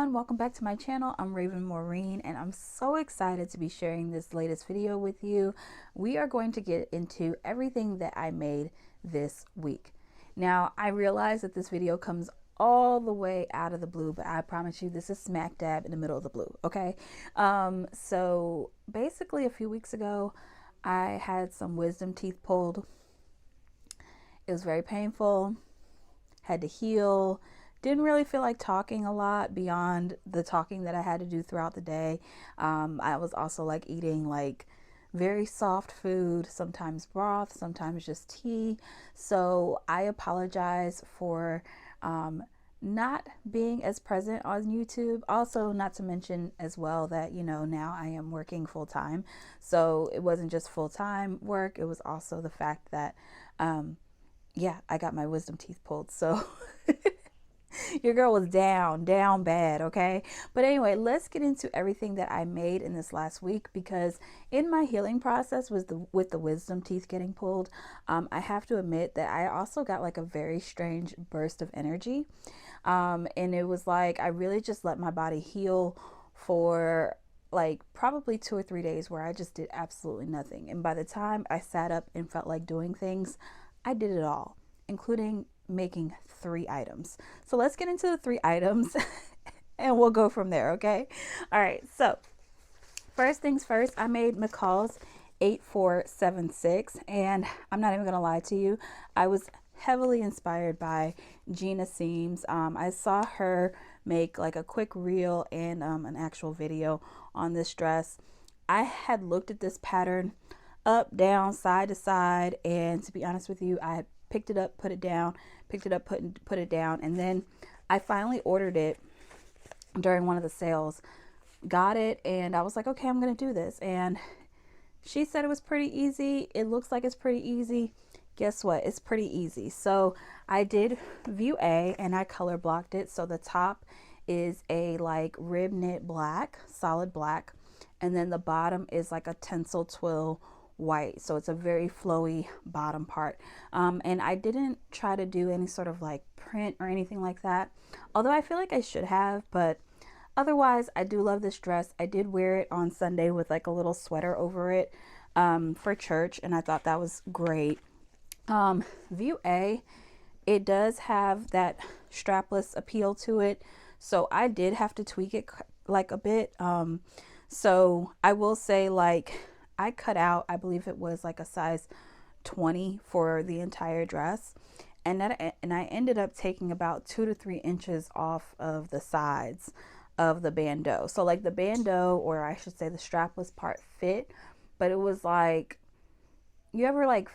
everyone, welcome back to my channel. I'm Maureen, and I'm so excited to be sharing this latest video with you. We are going to get into everything that I made this week. Now, I realize that this video comes all the way out of the blue, but I promise you this is smack dab in the middle of the blue, okay? So basically a few weeks ago, I had some wisdom teeth pulled. It was very painful, had to heal. Didn't really feel like talking a lot beyond the talking that I had to do throughout the day. I was also like eating like very soft food, sometimes broth, sometimes just tea. So I apologize for not being as present on YouTube. Also, not to mention as well that, you know, now I am working full time. So it wasn't just full time work. It was also the fact that, yeah, I got my wisdom teeth pulled. So your girl was down bad, okay? But anyway, let's get into everything that I made in this last week, because in my healing process with the wisdom teeth getting pulled, I have to admit that I also got like a very strange burst of energy. And it was like I really just let my body heal for like probably 2 or 3 days where I just did absolutely nothing. And by the time I sat up and felt like doing things, I did it all, including making 3 items. So let's get into the 3 items and we'll go from there, okay? All right, so first things first, I made McCall's 8476, and I'm not even gonna lie to you, I was heavily inspired by Gina Seams. I saw her make like a quick reel and an actual video on this dress. I had looked at this pattern up, down, side to side, and to be honest with you, I had picked it up, put it down, picked it up, put it down, and then I finally ordered it during one of the sales, got it, and I was like, okay, I'm gonna do this. And she said it was pretty easy. It looks like it's pretty easy. Guess what? It's pretty easy. So I did view A and I color blocked it. So the top is a like rib knit black, solid black, and then the bottom is like a tencel twill white. So it's a very flowy bottom part. And I didn't try to do any sort of like print or anything like that, although I feel like I should have. But otherwise, I do love this dress. I did wear it on Sunday with like a little sweater over it for church, and I thought that was great. View A, it does have that strapless appeal to it, so I did have to tweak it like a bit. So I will say, like, I cut out, I believe it was like a size 20 for the entire dress, and I ended up taking about 2 to 3 inches off of the sides of the bandeau. So like the bandeau, or I should say the strapless part, fit, but it was like, you ever like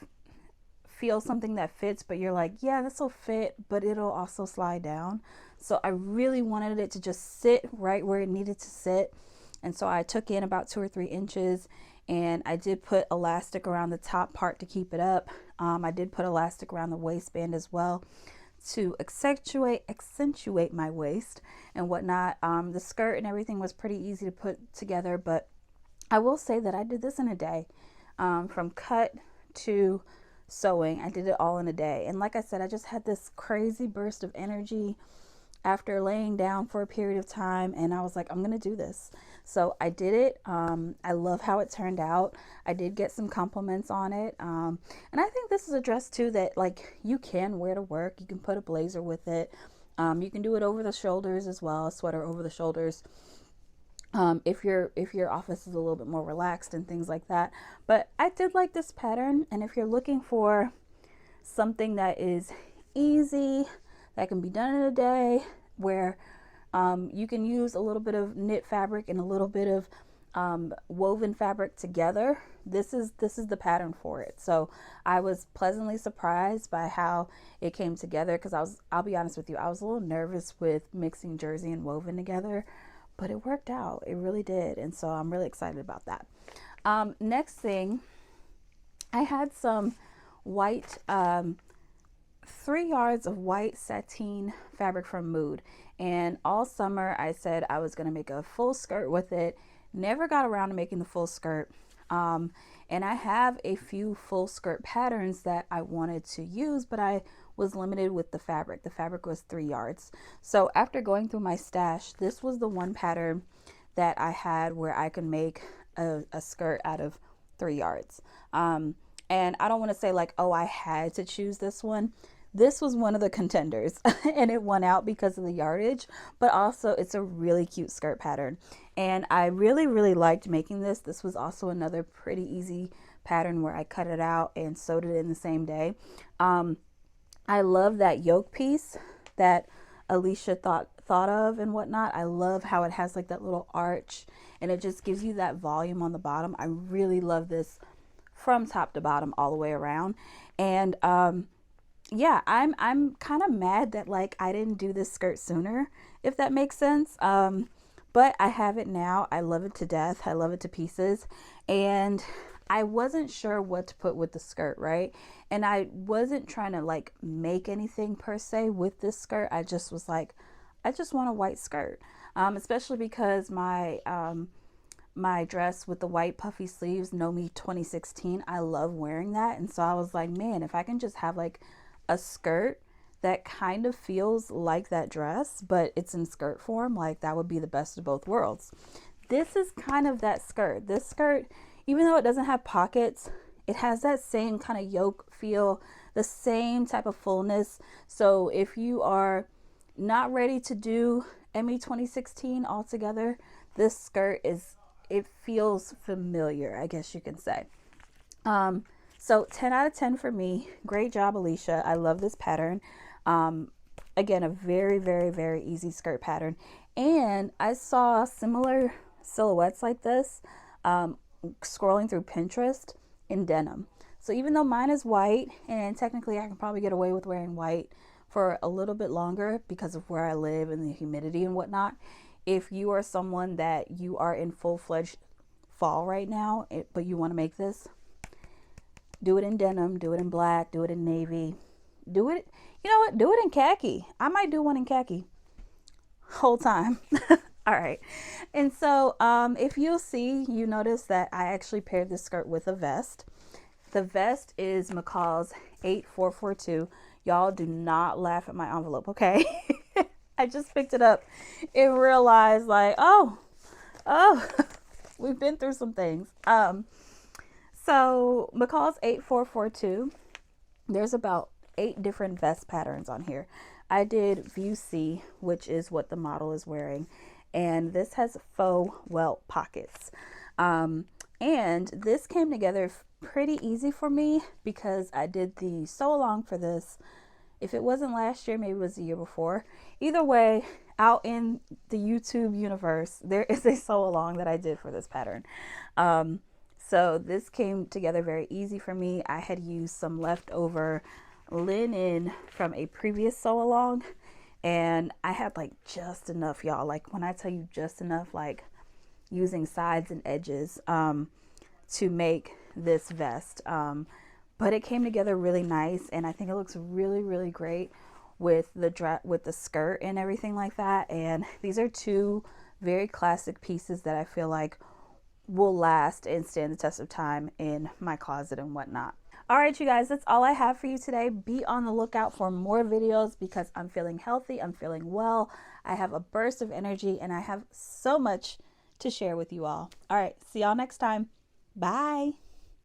feel something that fits but you're like, yeah, this will fit, but it'll also slide down? So I really wanted it to just sit right where it needed to sit, and so I took in about 2 or 3 inches, and I did put elastic around the top part to keep it up. I did put elastic around the waistband as well to accentuate my waist and whatnot. The skirt and everything was pretty easy to put together, but I will say that I did this in a day. From cut to sewing, I did it all in a day. And like I said, I just had this crazy burst of energy after laying down for a period of time, and I was like, I'm gonna do this. So I did it. I love how it turned out. I did get some compliments on it, and I think this is a dress too that like you can wear to work. You can put a blazer with it. You can do it over the shoulders as well, a sweater over the shoulders, if your office is a little bit more relaxed and things like that. But I did like this pattern, and if you're looking for something that is easy, that can be done in a day, where you can use a little bit of knit fabric and a little bit of woven fabric together, this is the pattern for it. So I was pleasantly surprised by how it came together, because I'll be honest with you, I was a little nervous with mixing jersey and woven together, but it worked out. It really did. And so I'm really excited about that. Next thing, I had some white 3 yards of white sateen fabric from Mood, and all summer I said I was going to make a full skirt with it. Never got around to making the full skirt, and I have a few full skirt patterns that I wanted to use, but I was limited with the fabric. The fabric was 3 yards. So after going through my stash, this was the one pattern that I had where I could make a skirt out of 3 yards. And I don't want to say like, oh, I had to choose this one. This was one of the contenders and it won out because of the yardage, but also it's a really cute skirt pattern. And I really, really liked making this. This was also another pretty easy pattern where I cut it out and sewed it in the same day. I love that yoke piece that Alicia thought of and whatnot. I love how it has like that little arch and it just gives you that volume on the bottom. I really love this from top to bottom all the way around. And yeah, I'm kind of mad that like I didn't do this skirt sooner, if that makes sense. But I have it now. I love it to death. I love it to pieces. And I wasn't sure what to put with the skirt, right? And I wasn't trying to like make anything per se with this skirt. I just was like, I just want a white skirt, especially because my my dress with the white puffy sleeves, Me 2016, I love wearing that. And so I was like, man, if I can just have like a skirt that kind of feels like that dress, but it's in skirt form, like that would be the best of both worlds. This is kind of that skirt. This skirt, even though it doesn't have pockets, it has that same kind of yoke feel, the same type of fullness. So if you are not ready to do ME 2016 altogether, this skirt it feels familiar, I guess you can say. So 10 out of 10 for me. Great job, Alicia. I love this pattern. Again, a very, very, very easy skirt pattern. And I saw similar silhouettes like this scrolling through Pinterest in denim. So even though mine is white, and technically I can probably get away with wearing white for a little bit longer because of where I live and the humidity and whatnot. If you are someone that you are in full-fledged fall right now, but you want to make this, do it in denim, do it in black, do it in navy, do it, you know what, do it in khaki. I might do one in khaki whole time. All right. And so if you'll see, you notice that I actually paired this skirt with a vest. The vest is McCall's 8442. Y'all do not laugh at my envelope, okay? I just picked it up and realized like, oh, we've been through some things. So McCall's 8442, there's about 8 different vest patterns on here. I did View C, which is what the model is wearing. And this has faux welt pockets. And this came together pretty easy for me because I did the sew along for this. If it wasn't last year, maybe it was the year before. Either way, out in the YouTube universe, there is a sew along that I did for this pattern. So this came together very easy for me. I had used some leftover linen from a previous sew along and I had like just enough, y'all. Like when I tell you just enough, like using sides and edges to make this vest. But it came together really nice and I think it looks really, really great with the skirt and everything like that. And these are 2 very classic pieces that I feel like will last and stand the test of time in my closet and whatnot. All right, you guys, that's all I have for you today. Be on the lookout for more videos because I'm feeling healthy, I'm feeling well, I have a burst of energy, and I have so much to share with you all. All right, see y'all next time. Bye.